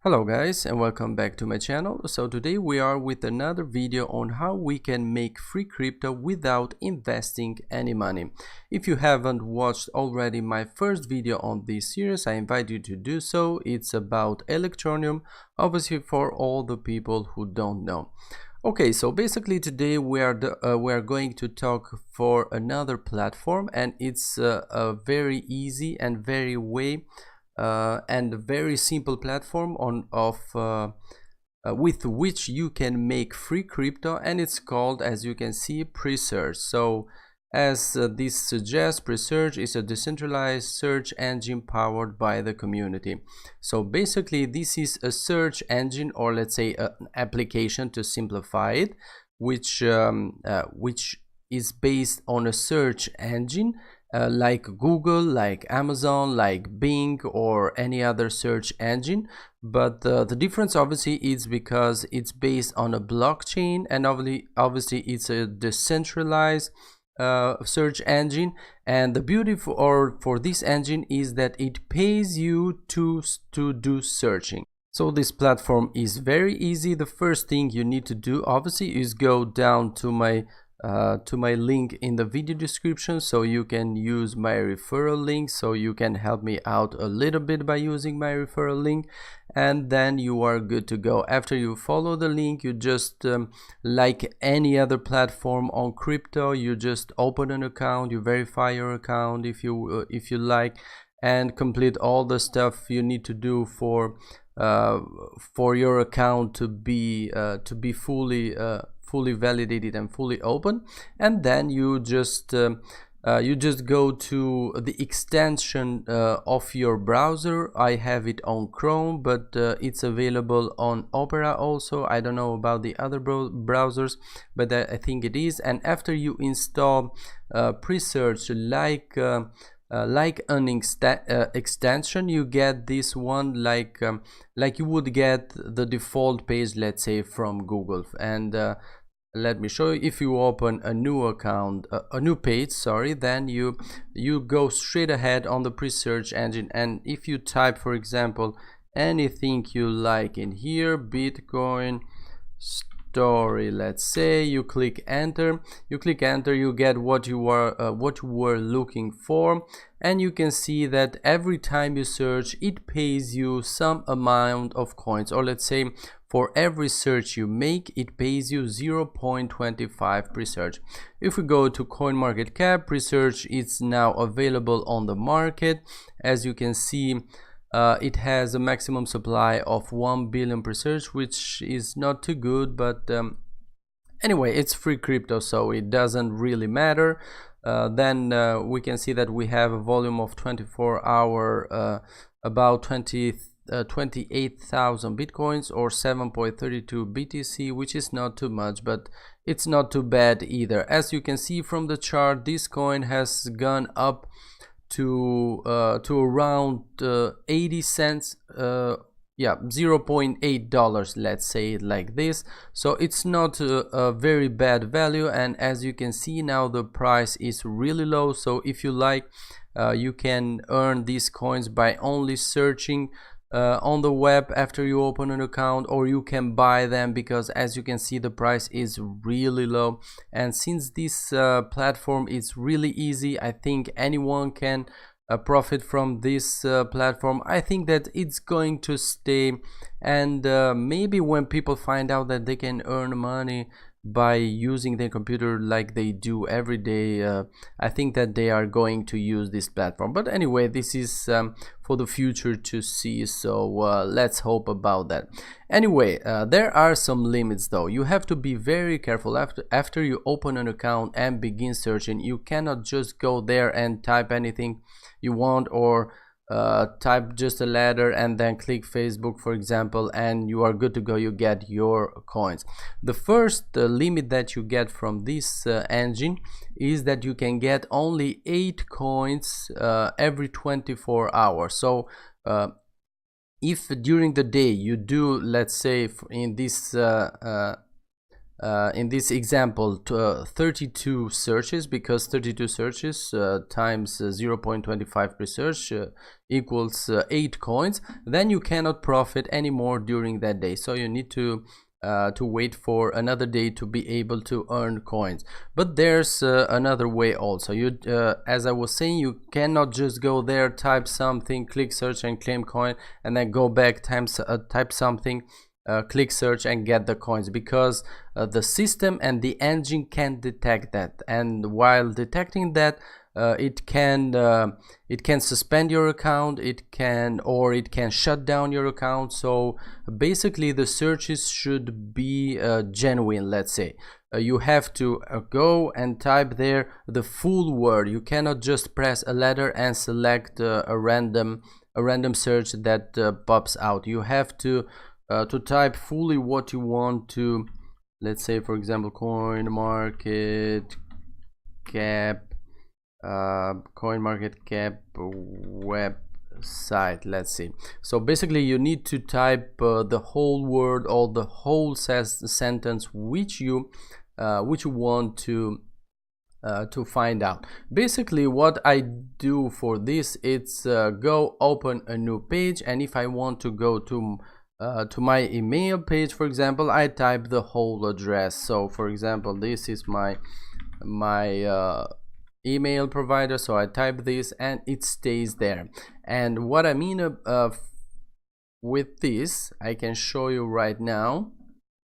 Hello guys, and welcome back to my channel. So today we are with another video on how we can make free crypto without investing any money. If you haven't watched already my first video on this series, I invite you to do so. It's about Electroneum, obviously for all the people who don't know. Okay, so basically today we are going to talk for another platform, and it's a very easy and very very simple platform with which you can make free crypto, and it's called, as you can see, Presearch. So as this suggests, Presearch is a decentralized search engine powered by the community. So basically this is a search engine, or let's say an application to simplify it, which is based on a search engine like Google, like Amazon, like Bing, or any other search engine. But the difference obviously is because it's based on a blockchain, and obviously it's a decentralized search engine. And the beauty for this engine is that it pays you to do searching. So this platform is very easy. The first thing you need to do obviously is go down to my link in the video description, so you can use my referral link, so you can help me out a little bit by using my referral link, and then you are good to go. After you follow the link, you just like any other platform on crypto, you just open an account, you verify your account if you like, and complete all the stuff you need to do for your account to be fully validated and fully open. And then you just go to the extension of your browser. I have it on Chrome, but it's available on Opera also. I don't know about the other browsers, but I think it is. And after you install Presearch like an extension, you get this one like you would get the default page, let's say, from Google. And let me show you. If you open a new account, a new page, sorry, then you go straight ahead on the Presearch engine, and if you type, for example, anything you like in here, Bitcoin story, let's say, you click enter, you get what you were looking for. And you can see that every time you search, it pays you some amount of coins, or let's say for every search you make, it pays you 0.25 Presearch. If we go to CoinMarketCap, Presearch is now available on the market. As you can see, it has a maximum supply of 1 billion Presearch, which is not too good, but anyway, it's free crypto, so it doesn't really matter. Then we can see that we have a volume of 24-hour about 28,000 bitcoins, or 7.32 BTC, which is not too much, but it's not too bad either. As you can see from the chart, this coin has gone up to around 80 cents, $0.8, let's say it like this. So it's not a very bad value, and as you can see now, the price is really low. So if you like, you can earn these coins by only searching on the web after you open an account, or you can buy them, because as you can see, the price is really low. And since this platform is really easy, I think anyone can profit from this platform. I think that it's going to stay, and maybe when people find out that they can earn money by using their computer like they do every day, I think that they are going to use this platform. But anyway, this is for the future to see, so let's hope about that. Anyway, there are some limits though. You have to be very careful. After you open an account and begin searching, you cannot just go there and type anything you want, or type just a letter and then click Facebook, for example, and you are good to go. You get your coins. The first limit that you get from this engine is that you can get only 8 coins every 24 hours. So if during the day you do, let's say in this in this example, 32 searches, because 32 searches times 0.25 Presearch equals 8 coins, then you cannot profit anymore during that day. So you need to wait for another day to be able to earn coins. But there's another way also. You as I was saying, you cannot just go there, type something, click search and claim coin, and then go back, type something, click search and get the coins, because the system and the engine can detect that, and while detecting that, it can suspend your account, it can shut down your account. So basically the searches should be genuine. Let's say you have to go and type there the full word. You cannot just press a letter and select a random search that pops out. You have to type fully what you want to. Let's say, for example, coin market cap website. Let's see. So basically you need to type the whole word or the whole sentence which you want to find out. Basically what I do for this, it's go open a new page, and if I want to go to my email page, for example, I type the whole address. So for example, this is my email provider, so I type this and it stays there. And what I mean with this, I can show you right now.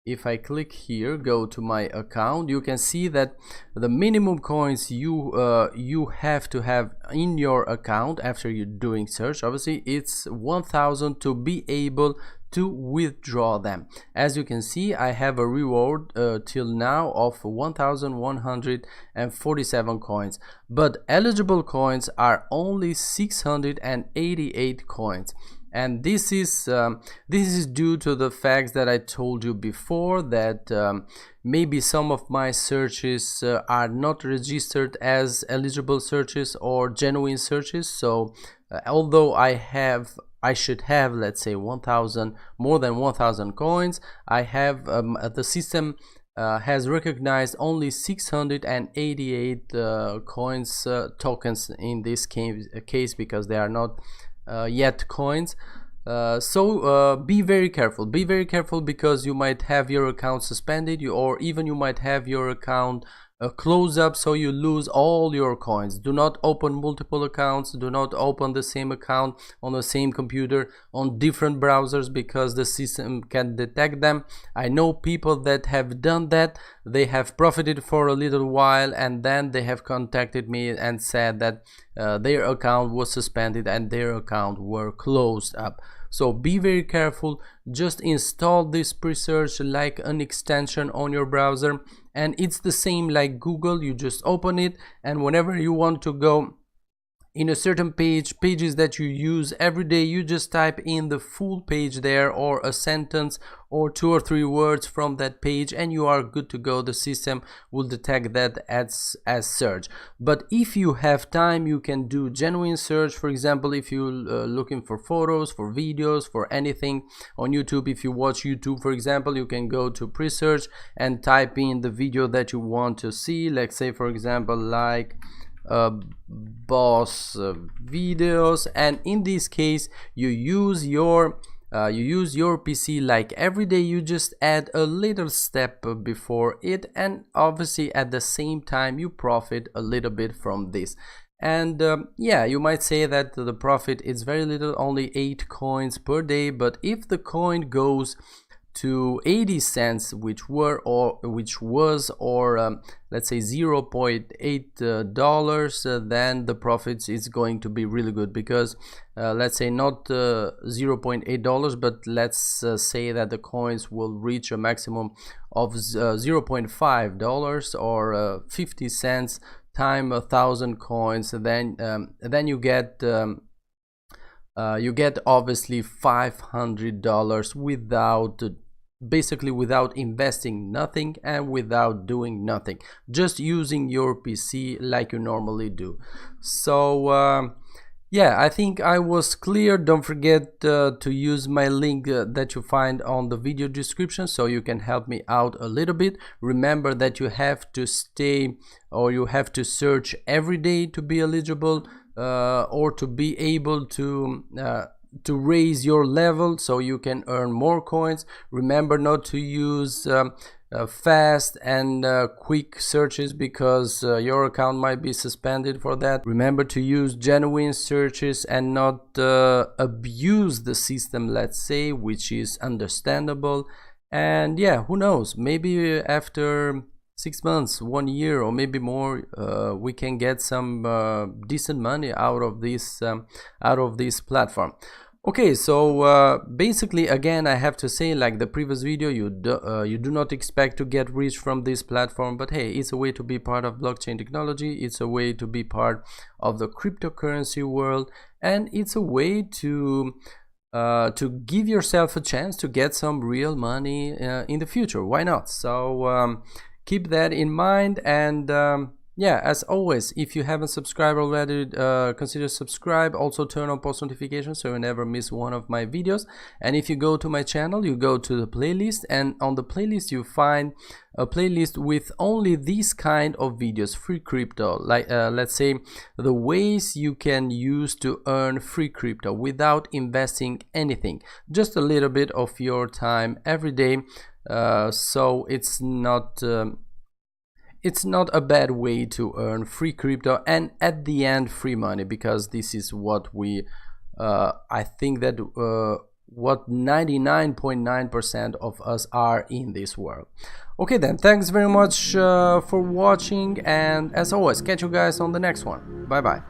If I click here, go to my account, you can see that the minimum coins you have to have in your account after you're doing search, obviously it's 1000 to be able to withdraw them. As you can see, I have a reward till now of 1147 coins, but eligible coins are only 688 coins. And this is due to the fact that I told you before, that maybe some of my searches are not registered as eligible searches or genuine searches. So although I should have, let's say, more than 1000 coins, I have the system has recognized only 688 coins, tokens in this case, because they are not yet coins. So be very careful, because you might have your account suspended, or even you might have your account close up, so you lose all your coins. Do not open multiple accounts, do not open the same account on the same computer on different browsers, because the system can detect them. I know people that have done that. They have profited for a little while, and then they have contacted me and said that their account was suspended and their account were closed up. So be very careful. Just install this Presearch like an extension on your browser, and it's the same like Google. You just open it, and whenever you want to go in a certain pages that you use every day, you just type in the full page there, or a sentence or 2 or 3 words from that page, and you are good to go. The system will detect that as search. But if you have time, you can do genuine search. For example, if you're looking for photos, for videos, for anything on YouTube, if you watch YouTube, for example, you can go to Presearch and type in the video that you want to see. Let's say, for example, like boss videos, and in this case you use your PC like every day. You just add a little step before it, and obviously at the same time you profit a little bit from this. And yeah, you might say that the profit is very little, only 8 coins per day, but if the coin goes to 80 cents, which was let's say $0.8, then the profits is going to be really good, because let's say not $0.8, but let's say that the coins will reach a maximum of $0.5 or 50 cents times 1,000 coins. Then you get obviously $500 basically without investing nothing and without doing nothing, just using your PC like you normally do. So Yeah, I think I was clear. Don't forget to use my link that you find on the video description so you can help me out a little bit. Remember that you have to stay, or you have to search every day to be eligible or to be able to raise your level so you can earn more coins. Remember not to use fast and quick searches, because your account might be suspended for that. Remember to use genuine searches and not abuse the system, let's say, which is understandable. And yeah, who knows, maybe after 6 months, 1 year, or maybe more, we can get some decent money out of this platform. Okay, so basically, again, I have to say, like the previous video, you do not expect to get rich from this platform, but hey, it's a way to be part of blockchain technology, it's a way to be part of the cryptocurrency world, and it's a way to give yourself a chance to get some real money in the future. Why not? So keep that in mind. And yeah, as always, if you haven't subscribed already, consider subscribe. Also turn on post notifications so you never miss one of my videos. And if you go to my channel, you go to the playlist, and on the playlist you find a playlist with only these kind of videos, free crypto, like let's say the ways you can use to earn free crypto without investing anything, just a little bit of your time every day. So it's not a bad way to earn free crypto, and at the end free money, because this is what we I think that what 99.9% of us are in this world. Okay then, thanks very much for watching, and as always, catch you guys on the next one. Bye bye.